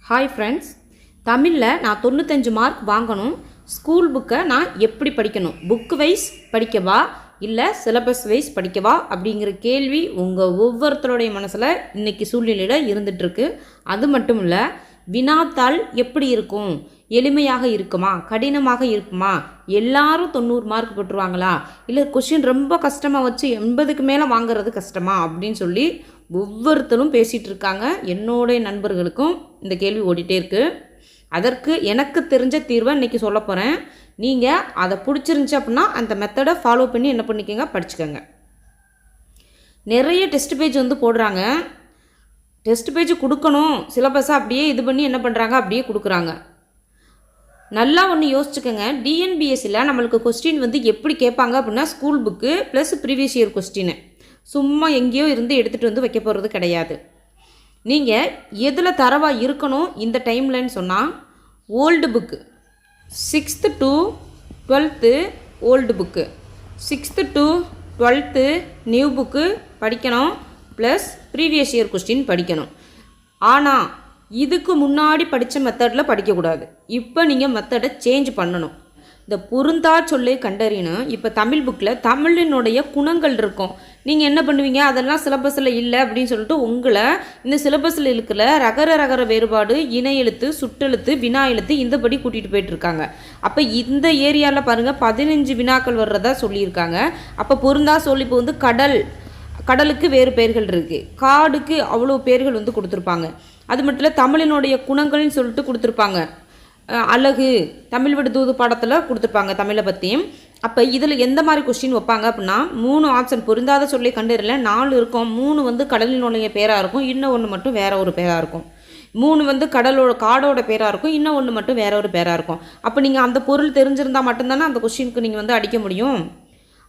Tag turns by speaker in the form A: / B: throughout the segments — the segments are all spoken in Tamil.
A: ஹாய் ஃப்ரெண்ட்ஸ், தமிழில் நான் 95 மார்க் வாங்கணும். ஸ்கூல் புக்கை நான் எப்படி படிக்கணும்? புக் வைஸ் படிக்கவா இல்லை சிலபஸ் வைஸ் படிக்கவா அப்படிங்கிற கேள்வி உங்கள் ஒவ்வொருத்தருடைய மனசில் இன்றைக்கி சூழ்நிலையில் இருந்துகிட்ருக்கு. அது மட்டும் இல்லை, வினாத்தாள் எப்படி இருக்கும்? எளிமையாக இருக்குமா, கடினமாக இருக்குமா, எல்லாரும் 90 மார்க் போட்டுருவாங்களா, இல்லை கொஷின் ரொம்ப கஷ்டமாக வச்சு 80க்கு மேலே வாங்குறது கஷ்டமா அப்படின்னு சொல்லி ஒவ்வொருத்தரும் பேசிகிட்டு இருக்காங்க. என்னுடைய நண்பர்களுக்கும் இந்த கேள்வி ஓடிட்டே இருக்குது. அதற்கு எனக்கு தெரிஞ்ச தீர்வை இன்றைக்கி சொல்ல போகிறேன். நீங்கள் அதை பிடிச்சிருந்துச்சி அப்படின்னா அந்த மெத்தடை ஃபாலோ பண்ணி என்ன பண்ணிக்கோங்க, படிச்சுக்கோங்க. நிறைய டெஸ்ட் பேஜ் போடுறாங்க. டெஸ்ட் பேஜ் கொடுக்கணும், சிலபஸை அப்படியே இது பண்ணி என்ன பண்ணுறாங்க, அப்படியே கொடுக்குறாங்க. நல்லா ஒன்று யோசிச்சுக்கோங்க. டிஎன்பிஎஸ்சியில் நம்மளுக்கு கொஸ்டின் எப்படி கேட்பாங்க அப்படின்னா, school book plus previous year question. சும்மா எங்கேயோ இருந்து எடுத்துகிட்டு வைக்க போகிறது கிடையாது. நீங்கள் எதில் தரவாக இருக்கணும் இந்த டைம்லன்னு சொன்னால், old book 6th to 12th old book, 6th to 12th new book படிக்கணும், ப்ளஸ் ப்ரீவியஸ் இயர் கொஸ்டின் படிக்கணும். ஆனால் இதுக்கு முன்னாடி படித்த மெத்தடில் படிக்கக்கூடாது. இப்போ நீங்கள் மெத்தடை சேஞ்ச் பண்ணணும். இந்த பொருந்தா சொல்லை கண்டறியணும். இப்போ தமிழ் புக்கில் தமிழினுடைய குணங்கள் இருக்கும். நீங்கள் என்ன பண்ணுவீங்க, அதெல்லாம் சிலபஸில் இல்லை அப்படின்னு சொல்லிட்டு உங்களை இந்த சிலபஸில் இருக்கிற ரகர வேறுபாடு, இணை எழுத்து, சுட்டெழுத்து, வினா எழுத்து இந்தபடி கூட்டிகிட்டு போயிட்டுருக்காங்க. அப்போ இந்த ஏரியாவில் பாருங்கள் 15 வினாக்கள் வர்றதா சொல்லியிருக்காங்க. அப்போ பொருந்தா சொல் இப்போ கடலுக்கு வேறு பெயர்கள் இருக்குது, காடுக்கு அவ்வளோ பெயர்கள் கொடுத்துருப்பாங்க. அது மட்டும் இல்லை, தமிழினுடைய குணங்கள்னு சொல்லிட்டு கொடுத்துருப்பாங்க. அழகு தமிழ் விடுதூது பாடத்தில் கொடுத்துருப்பாங்க தமிழை பற்றியும். அப்போ இதில் எந்த மாதிரி கொஸ்டின் வைப்பாங்க அப்படின்னா, 3 ஆப்ஷன் பொருந்தாத சொல்லி கண்டறியல 4 இருக்கும். 3 கடலினுடைய பேராக இருக்கும், இன்னும் ஒன்று மட்டும் வேற ஒரு பேராக இருக்கும். 3 காடோட பேராக இருக்கும், இன்னும் ஒன்று மட்டும் வேற ஒரு பேராக இருக்கும். அப்போ நீங்கள் அந்த பொருள் தெரிஞ்சிருந்தால் மட்டும்தானே அந்த கொஸ்டினுக்கு நீங்கள் அடிக்க முடியும்.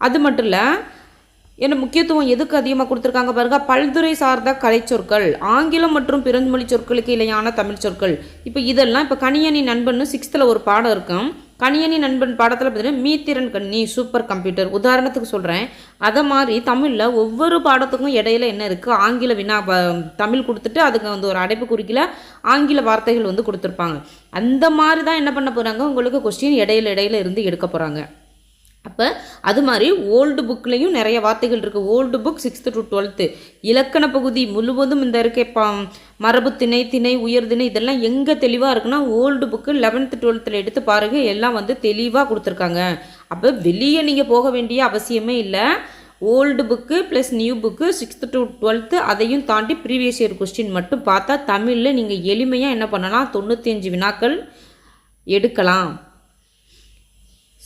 A: அது மட்டும் இல்லை, என்ன முக்கியத்துவம் எதுக்கு அதிகமாக கொடுத்துருக்காங்க பாருங்க, பல்துறை சார்ந்த கலைச்சொற்கள், ஆங்கிலம் மற்றும் பிறமொழி சொற்களுக்கு இணையான தமிழ் சொற்கள். இப்போ இதெல்லாம் இப்போ கணியணி நண்பன் 6th ஒரு பாடம் இருக்கும். கணியணி நண்பன் பாடத்தில் பார்த்தீங்கன்னா மீத்திறன் கண்ணி, சூப்பர் கம்ப்யூட்டர் உதாரணத்துக்கு சொல்கிறேன். அதை மாதிரி தமிழில் ஒவ்வொரு பாடத்துக்கும் இடையில என்ன இருக்குது, ஆங்கில வினா தமிழ் கொடுத்துட்டு அதுக்கு ஒரு அடைப்பு குறிக்கல ஆங்கில வார்த்தைகள் கொடுத்துருப்பாங்க. அந்த மாதிரி தான் என்ன பண்ண போகிறாங்க, உங்களுக்கு கொஸ்டின் இடையில இருந்து எடுக்க போகிறாங்க. அப்போ அது மாதிரி ஓல்டு புக்லேயும் நிறைய வார்த்தைகள் இருக்குது. Old book 6th to 12th இலக்கண பகுதி முழுவதும் இந்த இருக்க மரபு திணை, உயர்திணை இதெல்லாம் எங்கே தெளிவாக இருக்குன்னா, ஓல்டு புக்கு 11th 12th எடுத்து பாருங்கள், எல்லாம் தெளிவாக கொடுத்துருக்காங்க. அப்போ வெளியே நீங்கள் போக வேண்டிய அவசியமே இல்லை. Old book plus new book 6th to 12th அதையும் தாண்டி ப்ரீவியஸ் இயர் கொஸ்டின் மட்டும் பார்த்தா தமிழில் நீங்கள் எளிமையாக என்ன பண்ணலாம், 95 வினாக்கள் எடுக்கலாம்.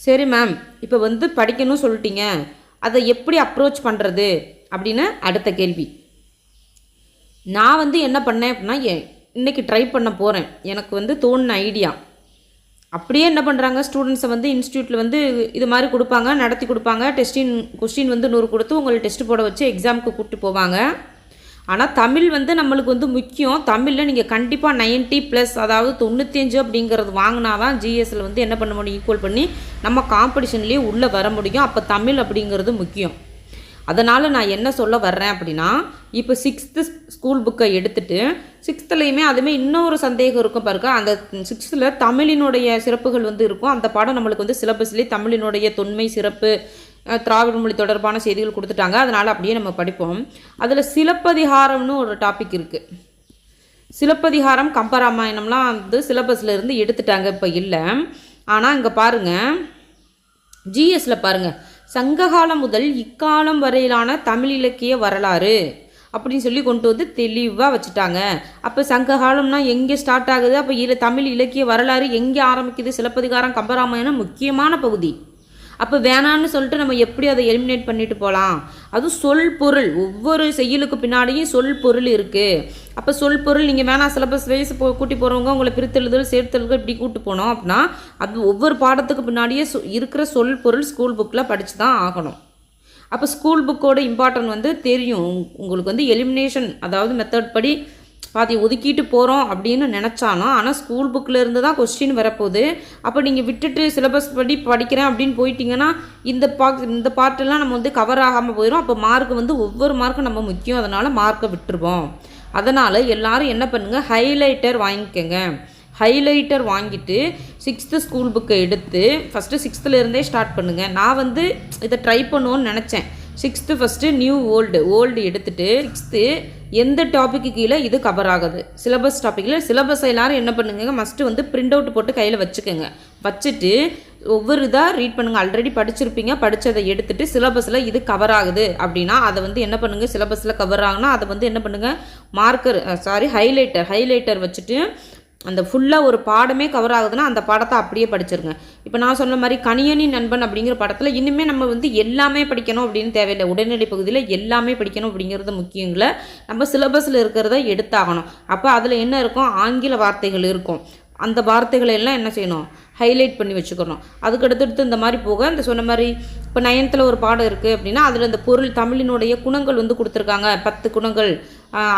A: சரி மேம், இப்போ படிக்கணும்னு சொல்லிட்டீங்க, அதை எப்படி அப்ரோச் பண்ணுறது அப்படின்னு அடுத்த கேள்வி. நான் என்ன பண்ணேன் அப்படின்னா, இன்றைக்கி ட்ரை பண்ண போகிறேன். எனக்கு தோணுன ஐடியா அப்படியே என்ன பண்ணுறாங்க, ஸ்டூடெண்ட்ஸை இன்ஸ்டியூட்டில் இது மாதிரி கொடுப்பாங்க, நடத்தி கொடுப்பாங்க. கொஸ்டின் 100 கொடுத்து உங்களை டெஸ்ட் போட வச்சு எக்ஸாமுக்கு கூப்பிட்டு போவாங்க. ஆனால் தமிழ் நம்மளுக்கு முக்கியம். தமிழில் நீங்கள் கண்டிப்பாக 90+, அதாவது 95 அப்படிங்கிறது வாங்கினா தான் ஜிஎஸ்சில் என்ன பண்ண முடியும், ஈக்குவல் பண்ணி நம்ம காம்படிஷன்லேயே உள்ளே வர முடியும். அப்போ தமிழ் அப்படிங்கிறது முக்கியம். அதனால் நான் என்ன சொல்ல வர்றேன் அப்படின்னா, இப்போ 6th ஸ்கூல் புக்கை எடுத்துகிட்டு 6thலையுமே அதுவுமே இன்னொரு சந்தேகம் இருக்கும் பாருங்க. அந்த 6th தமிழினுடைய சிறப்புகள் இருக்கும். அந்த பாடம் நம்மளுக்கு சிலபஸ்லேயே தமிழினுடைய தொன்மை சிறப்பு, திராவிட மொழி தொடர்பான செய்திகள் கொடுத்துட்டாங்க. அதனால் அப்படியே நம்ம படிப்போம். அதில் சிலப்பதிகாரம்னு ஒரு டாபிக் இருக்குது. சிலப்பதிகாரம் கம்பராமாயணம்லாம் சிலபஸில் இருந்து எடுத்துட்டாங்க, இப்போ இல்லை. ஆனால் இங்கே பாருங்கள், ஜிஎஸ்சில் பாருங்கள், சங்ககாலம் முதல் இக்காலம் வரையிலான தமிழ் இலக்கிய வரலாறு அப்படின்னு சொல்லி கொண்டு தெளிவாக வச்சுட்டாங்க. அப்போ சங்ககாலம்னா எங்கே ஸ்டார்ட் ஆகுது, அப்போ தமிழ் இலக்கிய வரலாறு எங்கே ஆரம்பிக்குது, சிலப்பதிகாரம் கம்பராமாயணம் முக்கியமான பகுதி. அப்போ வேணான்னு சொல்லிட்டு நம்ம எப்படி அதை எலிமினேட் பண்ணிட்டு போகலாம். அதுவும் சொல் பொருள், ஒவ்வொரு செய்யுளுக்கு பின்னாடியும் சொல் பொருள் இருக்குது. அப்போ சொல் பொருள் நீங்கள் வேணாம் சிலபஸ் வைஸ் கூட்டி போகிறவங்க உங்களை பிரித்தெழுதல் சேர்த்தெழுதல் இப்படி கூட்டு போனோம் அப்படின்னா, அது ஒவ்வொரு பாடத்துக்கு பின்னாடியே இருக்கிற சொல் பொருள் ஸ்கூல் புக்கில் படித்து தான் ஆகணும். அப்போ ஸ்கூல் புக்கோட இம்பார்ட்டன்ட் தெரியும் உங்களுக்கு. எலிமினேஷன் அதாவது மெத்தட் படி பாதி ஒதுக்கிட்டு போகிறோம் அப்படின்னு நினச்சாலும், ஆனால் ஸ்கூல் புக்கில் இருந்து தான் கொஸ்டின் வரப்போகுது. அப்போ நீங்கள் விட்டுட்டு சிலபஸ் படி படிக்கிறேன் அப்படின்னு போயிட்டீங்கன்னா இந்த பார்ட்டெல்லாம் நம்ம கவர் ஆகாமல் போயிடும். அப்போ மார்க் ஒவ்வொரு மார்க்கும் நம்ம முக்கியம், அதனால் மார்க்கை விட்டுருவோம். அதனால் எல்லாரும் என்ன பண்ணுங்கள், ஹைலைட்டர் வாங்கிக்கோங்க. ஹைலைட்டர் வாங்கிட்டு 6th ஸ்கூல் புக்கை எடுத்து ஃபஸ்ட்டு 6th ஸ்டார்ட் பண்ணுங்கள். நான் வந்து இதை ட்ரை பண்ணுவோன்னு நினச்சேன். 6th ஃபஸ்ட்டு நியூ ஓல்டு எடுத்துகிட்டு 6th எந்த டாப்பிக்கு கீழே இது கவர் ஆகுது, சிலபஸ் டாப்பிக்கில் சிலபஸை எல்லோரும் என்ன பண்ணுங்க, மஸ்ட்டு வந்து பிரிண்ட் அவுட் போட்டு கையில் வச்சுக்கோங்க. வச்சுட்டு ஒவ்வொரு இதாக ரீட் பண்ணுங்கள். ஆல்ரெடி படிச்சிருப்பீங்க, படித்ததை எடுத்துகிட்டு சிலபஸில் இது கவர் ஆகுது அப்படின்னா அதை வந்து என்ன பண்ணுங்கள், சிலபஸில் கவர் ஆகுனா அதை வந்து என்ன பண்ணுங்கள், ஹைலைட்டர் வச்சுட்டு அந்த ஃபுல்லாக ஒரு பாடமே கவர் ஆகுதுன்னா அந்த பாடத்தை அப்படியே படிச்சிருங்க. இப்போ நான் சொன்ன மாதிரி கணியனின் நண்பன் அப்படிங்கிற படத்தில் இன்னுமே நம்ம வந்து எல்லாமே படிக்கணும் அப்படின்னு தேவையில்லை. உடனடி பகுதியில் எல்லாமே படிக்கணும் அப்படிங்கிறது முக்கியங்கள. நம்ம சிலபஸில் இருக்கிறத எடுத்தாகணும். அப்போ அதில் என்ன இருக்கும், ஆங்கில வார்த்தைகள் இருக்கும். அந்த வார்த்தைகளை எல்லாம் என்ன செய்யணும், ஹைலைட் பண்ணி வச்சுக்கணும். அதுக்கடுத்து இந்த மாதிரி போக இந்த சொன்ன மாதிரி இப்போ 9th ஒரு பாடம் இருக்குது அப்படின்னா அதில் இந்த பொருள் தமிழினுடைய குணங்கள் வந்து கொடுத்துருக்காங்க. 10 குணங்கள்,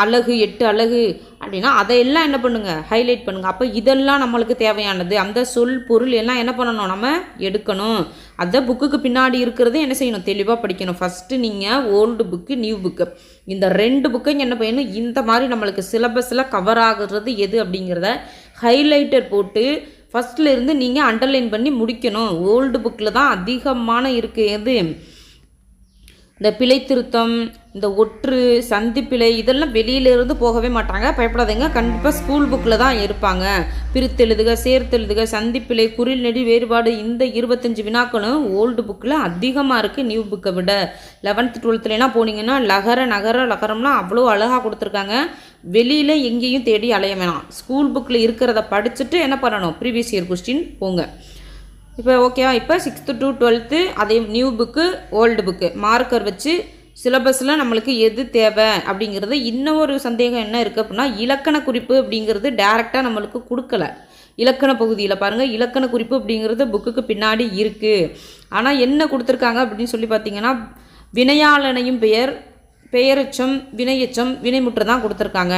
A: அழகு 8 அழகு அப்படின்னா அதையெல்லாம் என்ன பண்ணுங்கள், ஹைலைட் பண்ணுங்கள். அப்போ இதெல்லாம் நம்மளுக்கு தேவையானது, அந்த சொல் பொருள் எல்லாம் என்ன பண்ணணும், நம்ம எடுக்கணும். அதை புக்குக்கு பின்னாடி இருக்கிறதே என்ன செய்யணும், தெளிவாக படிக்கணும். ஃபஸ்ட்டு நீங்கள் ஓல்டு புக்கு நியூ புக்கு இந்த 2 புக்கையும் என்ன பண்ணணும், இந்த மாதிரி நம்மளுக்கு சிலபஸில் கவர் ஆகுறது எது அப்படிங்கிறத ஹைலைட்டர் போட்டு ஃபஸ்ட்டில் இருந்து நீங்கள் அண்டர்லைன் பண்ணி முடிக்கணும். ஓல்டு புக்கில் தான் அதிகமான இருக்குது எது, இந்த பிழை திருத்தம், இந்த ஒற்று சந்திப்பிழை இதெல்லாம் வெளியிலேருந்து போகவே மாட்டாங்க. பயப்படாதீங்க, கண்டிப்பாக ஸ்கூல் புக்கில் தான் இருப்பாங்க. பிரித்தெழுதுக, சேர்த்தெழுதுக, சந்திப்பிழை, குறில் நெடி வேறுபாடு, இந்த 25 வினாக்களும் ஓல்டு புக்கில் அதிகமாக இருக்குது நியூ புக்கை விட. 11th 12thலாம் போனீங்கன்னா லகரம்லாம் அவ்வளோ அழகாக கொடுத்துருக்காங்க. வெளியில் எங்கேயும் தேடி அலைய வேணாம். ஸ்கூல் புக்கில் இருக்கிறத படிச்சுட்டு என்ன பண்ணணும், ப்ரீவியஸ் இயர் கொஸ்டின் போங்க. இப்போ ஓகேவா, இப்போ 6th to 12th அதே new book old book marker வச்சு சிலபஸில் நம்மளுக்கு எது தேவை அப்படிங்கிறது. இன்னொரு சந்தேகம் என்ன இருக்குது அப்படின்னா, இலக்கண குறிப்பு அப்படிங்கிறது டேரெக்டாக நம்மளுக்கு கொடுக்கல. இலக்கண பகுதியில் பாருங்கள், இலக்கண குறிப்பு அப்படிங்கிறது புக்குக்கு பின்னாடி இருக்குது. ஆனால் என்ன கொடுத்துருக்காங்க அப்படின்னு சொல்லி பார்த்தீங்கன்னா, வினையாளனையும் பெயரெச்சம், வினையெச்சம், வினைமுற்று தான் கொடுத்துருக்காங்க.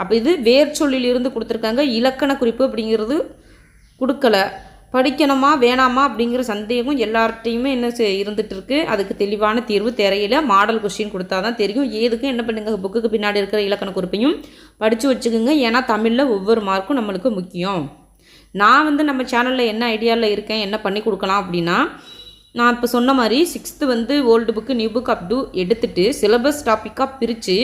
A: அப்போ இது வேர் சொல்லிலிருந்து கொடுத்துருக்காங்க. இலக்கண குறிப்பு அப்படிங்கிறது கொடுக்கல. படிக்கணுமா வேணாமா அப்படிங்கிற சந்தேகம் எல்லார்ட்டையுமே என்ன இருந்துகிட்டு இருக்குது. அதுக்கு தெளிவான தீர்வு தெரியல. மாடல் கொஸ்டின் கொடுத்தா தான் தெரியும். ஏதுக்கும் என்ன பண்ணுங்க, புக்குக்கு பின்னாடி இருக்கிற இலக்கண குறிப்பையும் படித்து வச்சுக்கோங்க. ஏன்னா தமிழில் ஒவ்வொரு மார்க்கும் நம்மளுக்கு முக்கியம். நான் வந்து நம்ம சேனலில் என்ன ஐடியாவில் இருக்கேன், என்ன பண்ணி கொடுக்கலாம் அப்படின்னா, நான் இப்போ சொன்ன மாதிரி 6th வந்து ஓல்டு புக்கு நியூ புக் அப்டு எடுத்துகிட்டு சிலபஸ் டாப்பிக்காக பிரித்து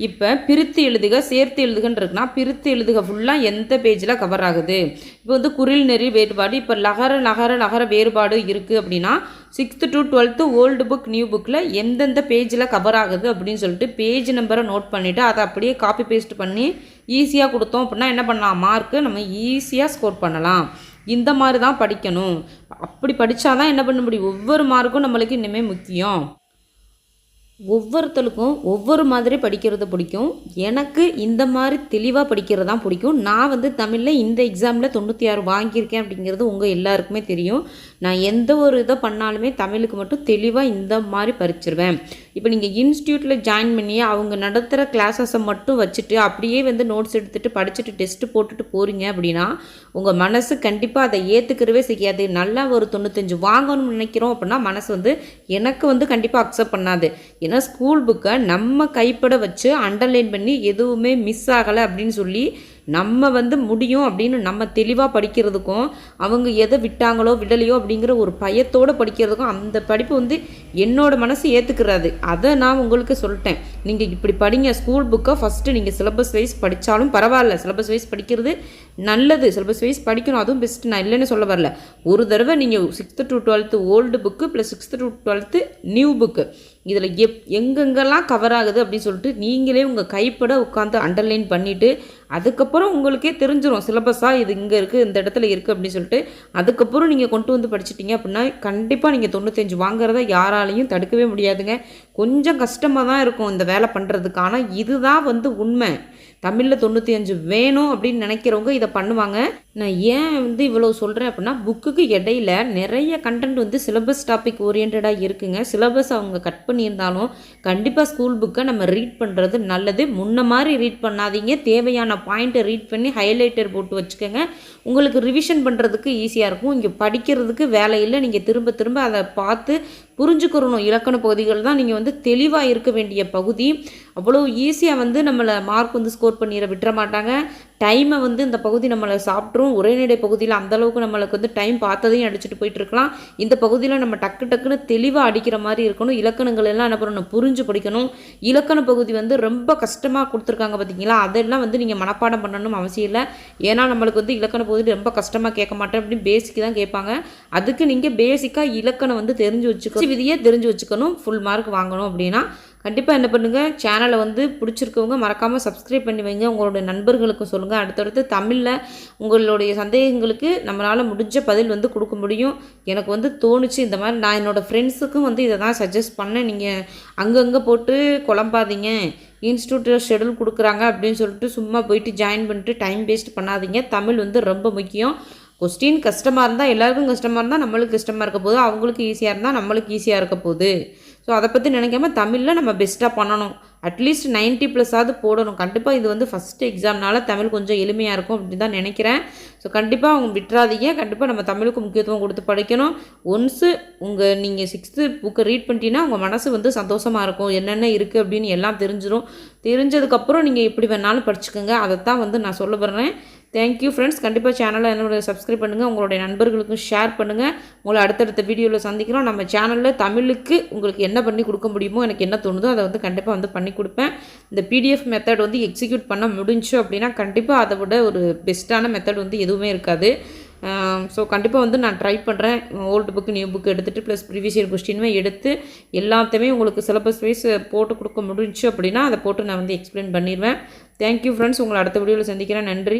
A: இப்போ பிரித்து எழுதுக சேர்த்து எழுதுகன்னு இருக்குன்னா பிரித்து எழுதுக ஃபுல்லாக எந்த பேஜில் கவர் ஆகுது. இப்போ வந்து குறில் நெறி வேறுபாடு, இப்போ லகர வேறுபாடு இருக்குது அப்படின்னா 6th to 12th old book new புக்கில் எந்தெந்த பேஜில் கவர் ஆகுது அப்படின்னு சொல்லிட்டு பேஜ் நம்பரை நோட் பண்ணிவிட்டு அதை அப்படியே காப்பி பேஸ்ட் பண்ணி ஈஸியாக கொடுத்தோம் அப்படின்னா என்ன பண்ணலாம், மார்க்கு நம்ம ஈஸியாக ஸ்கோர் பண்ணலாம். இந்த மாதிரி தான் படிக்கணும். அப்படி படித்தாதான் என்ன பண்ண முடியும், ஒவ்வொரு மார்க்கும் நம்மளுக்கு இனிமேல் முக்கியம். ஒவ்வொருத்தருக்கும் ஒவ்வொரு மாதிரி படிக்கிறது பிடிக்கும். எனக்கு இந்த மாதிரி தெளிவாக படிக்கிறது தான் பிடிக்கும். நான் வந்து தமிழில் இந்த எக்ஸாமில் 96 வாங்கியிருக்கேன் அப்படிங்கிறது உங்கள் எல்லாருக்குமே தெரியும். நான் எந்த ஒரு இதை பண்ணாலுமே தமிழுக்கு மட்டும் தெளிவாக இந்த மாதிரி பறிச்சிருவேன். இப்போ நீங்கள் இன்ஸ்டியூட்டில் ஜாயின் பண்ணி அவங்க நடத்துகிற கிளாஸஸை மட்டும் வச்சுட்டு அப்படியே வந்து நோட்ஸ் எடுத்துகிட்டு படிச்சுட்டு டெஸ்ட்டு போட்டுட்டு போகிறீங்க அப்படின்னா உங்கள் மனசு கண்டிப்பாக அதை ஏற்றுக்கிறவே செய்யாது. நல்லா ஒரு 95 வாங்கணும்னு நினைக்கிறோம் அப்படின்னா மனசு வந்து எனக்கு வந்து கண்டிப்பாக அக்செப்ட் பண்ணாது. ஏன்னா ஸ்கூல் புக்கை நம்ம கைப்பட வச்சு அண்டர்லைன் பண்ணி எதுவுமே மிஸ் ஆகலை அப்படின்னு சொல்லி நம்ம வந்து முடியும் அப்படின்னு நம்ம தெளிவாக படிக்கிறதுக்கும் அவங்க எதை விட்டாங்களோ விடலையோ அப்படிங்கிற ஒரு பயத்தோடு படிக்கிறதுக்கும் அந்த படிப்பு வந்து என்னோடய மனசு ஏற்றுக்கிறாது. அதை நான் உங்களுக்கு சொல்லிட்டேன். நீங்கள் இப்படி படிங்க, ஸ்கூல் புக்கை ஃபஸ்ட்டு நீங்கள் சிலபஸ் வைஸ் படித்தாலும் பரவாயில்ல, சிலபஸ் வைஸ் படிக்கிறது நல்லது. சிலபஸ் வைஸ் படிக்கணும், அதுவும் பெஸ்ட்டு. நான் இல்லைன்னு சொல்ல வரல. ஒரு தடவை நீங்கள் 6th to 12th old book plus 6th to 12th new book இதில் எங்கெங்கெல்லாம் கவர் ஆகுது அப்படின்னு சொல்லிட்டு நீங்களே உங்கள் கைப்பட உட்காந்து அண்டர்லைன் பண்ணிவிட்டு அதுக்கப்புறம் உங்களுக்கே தெரிஞ்சிடும் சிலபஸாக இது இங்கே இருக்குது இந்த இடத்துல இருக்குது அப்படின்னு சொல்லிட்டு அதுக்கப்புறம் நீங்கள் கொண்டு வந்து படிச்சிட்டிங்க அப்படின்னா கண்டிப்பாக நீங்கள் 95 வாங்குறத யாராலையும் தடுக்கவே முடியாதுங்க. கொஞ்சம் கஷ்டமாக தான் இருக்கும் இந்த வேலை பண்ணுறதுக்கு. ஆனால் இதுதான் வந்து உண்மை. தமிழில் 95 வேணும் அப்படின்னு நினைக்கிறவங்க இதை பண்ணுவாங்க. நான் ஏன் வந்து இவ்வளோ சொல்கிறேன் அப்படின்னா, புக்குக்கு இடையில நிறைய கண்டென்ட் வந்து சிலபஸ் டாபிக் ஓரியன்டாக இருக்குங்க. சிலபஸ் அவங்க கட் பண்ணியிருந்தாலும் கண்டிப்பாக ஸ்கூல் புக்கை நம்ம ரீட் பண்ணுறது நல்லது. முன்ன மாதிரி ரீட் பண்ணாதீங்க. தேவையான முக்கியமான பாயிண்ட்டை ரீட் பண்ணி ஹைலைட்டர் போட்டு வச்சுக்கோங்க. உங்களுக்கு ரிவிஷன் பண்ணுறதுக்கு ஈஸியாக இருக்கும். இங்கே படிக்கிறதுக்கு வேலை இல்லை, நீங்கள் திரும்ப திரும்ப அதை பார்த்து புரிஞ்சுக்கிறணும். இலக்கண பகுதிகள் தான் நீங்கள் வந்து தெளிவாக இருக்க வேண்டிய பகுதி. அவ்வளோ ஈஸியாக வந்து நம்மளை மார்க் வந்து ஸ்கோர் பண்ணிட விட்டுற மாட்டாங்க. டைமை வந்து இந்த பகுதி நம்மளை சாப்பிட்ரும். உரைநடை பகுதியில் அந்தளவுக்கு நம்மளுக்கு வந்து டைம் பார்த்ததையும் அடிச்சுட்டு போயிட்டுருக்கலாம். இந்த பகுதியில் நம்ம டக்கு டக்குன்னு தெளிவாக அடிக்கிற மாதிரி இருக்கணும். இலக்கணங்கள் எல்லாம் என்ன பண்ணணும், புரிஞ்சு படிக்கணும். இலக்கண பகுதி வந்து ரொம்ப கஷ்டமாக கொடுத்துருக்காங்க பார்த்தீங்களா, அதெல்லாம் வந்து நீங்கள் மனப்பாடம் பண்ணணும் அவசியம் இல்லை. ஏன்னா நம்மளுக்கு வந்து இலக்கண பகுதி ரொம்ப கஷ்டமாக கேட்க மாட்டேன் அப்படின்னு பேசிக்கு தான் கேட்பாங்க. அதுக்கு நீங்கள் பேசிக்காக இலக்கணம் வந்து தெரிஞ்சு வச்சுக்கணும், விதியை தெரிஞ்சு வச்சுக்கணும். ஃபுல் மார்க் வாங்கணும் அப்படின்னா கண்டிப்பாக என்ன பண்ணுங்கள், சேனலை வந்து பிடிச்சிருக்கவங்க மறக்காமல் சப்ஸ்கிரைப் பண்ணி வைங்க. உங்களுடைய நண்பர்களுக்கும் சொல்லுங்கள். அடுத்தடுத்து தமிழில் உங்களுடைய சந்தேகங்களுக்கு நம்மளால் முடிஞ்ச பதில் வந்து கொடுக்க முடியும். எனக்கு வந்து தோணுச்சு இந்த மாதிரி. நான் என்னோடய ஃப்ரெண்ட்ஸுக்கும் வந்து இதை தான் சஜஸ்ட் பண்ணேன். நீங்கள் அங்கங்கே போட்டு குழம்பாதீங்க, இன்ஸ்டியூட்டில் ஷெடியூல் கொடுக்குறாங்க அப்படின்னு சொல்லிட்டு சும்மா போயிட்டு ஜாயின் பண்ணிட்டு டைம் வேஸ்ட் பண்ணாதீங்க. தமிழ் வந்து ரொம்ப முக்கியம். கொஸ்டின் கஷ்டமாக இருந்தால் எல்லாருக்கும் கஷ்டமாக இருந்தால் நம்மளுக்கு கஷ்டமாக இருக்க போகுது, அவங்களுக்கு ஈஸியாக இருந்தால் நம்மளுக்கு ஈஸியாக இருக்க போகுது. ஸோ அதை பற்றி நினைக்காம தமிழில் நம்ம பெஸ்ட்டாக பண்ணணும். அட்லீஸ்ட் 90+ போடணும். கண்டிப்பாக இது வந்து ஃபஸ்ட்டு எக்ஸாம்னால தமிழ் கொஞ்சம் எளிமையாக இருக்கும் அப்படி தான் நினைக்கிறேன். ஸோ கண்டிப்பாக அவங்க விட்டுறாதீங்க. கண்டிப்பாக நம்ம தமிழுக்கு முக்கியத்துவம் கொடுத்து படிக்கணும். ஒன்ஸு நீங்கள் 6th புக்கை ரீட் பண்ணிட்டீங்கன்னா உங்கள் மனசு வந்து சந்தோஷமாக இருக்கும். என்னென்ன இருக்குது அப்படின்னு எல்லாம் தெரிஞ்சிடும். தெரிஞ்சதுக்கப்புறம் நீங்கள் எப்படி வேணாலும் படிச்சுக்கோங்க. அதை தான் வந்து நான் சொல்ல வர்றேன். Thank you friends. கண்டிப்பாக சேனலை என்னோட சப்ஸ்கிரைப் பண்ணுங்கள், உங்களுடைய நண்பர்களுக்கும் ஷேர் பண்ணுங்கள். உங்களை அடுத்தடுத்த வீடியோவில் சந்திக்கிறோம். நம்ம சேனலில் தமிழுக்கு உங்களுக்கு என்ன பண்ணி கொடுக்க முடியுமோ, எனக்கு என்ன தோணுதோ அதை வந்து கண்டிப்பாக வந்து பண்ணி கொடுப்பேன். இந்த பிடிஎஃப் மெத்தட் வந்து எக்ஸிக்யூட் பண்ண முடிஞ்சு அப்படின்னா கண்டிப்பாக அதை விட ஒரு பெஸ்ட்டான மெத்தட் வந்து எதுவுமே இருக்காது. ஸோ கண்டிப்பாக வந்து நான் ட்ரை பண்ணுறேன். ஓல்டு புக்கு நியூ புக்கு எடுத்துகிட்டு ப்ளஸ் ப்ரீவியஸ் இயர் கொஸ்டினுமே எடுத்து எல்லாத்தையுமே உங்களுக்கு சிலபஸ் வைஸ் போட்டு கொடுக்க முடிஞ்சு அப்படின்னா அதை போட்டு நான் வந்து எக்ஸ்பிளைன் பண்ணிடுவேன். Thank you friends. உங்களை அடுத்த வீடியோவில் சந்திக்கிறேன். நன்றி.